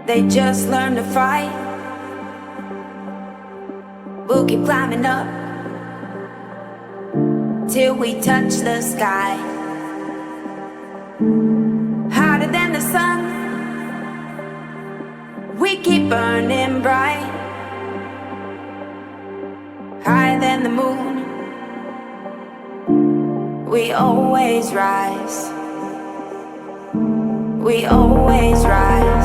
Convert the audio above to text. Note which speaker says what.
Speaker 1: they just learn to fight. We'll keep climbing up till we touch the sky. Hotter than the sun, we keep burning bright. Higher than the moon, we always rise. We always rise.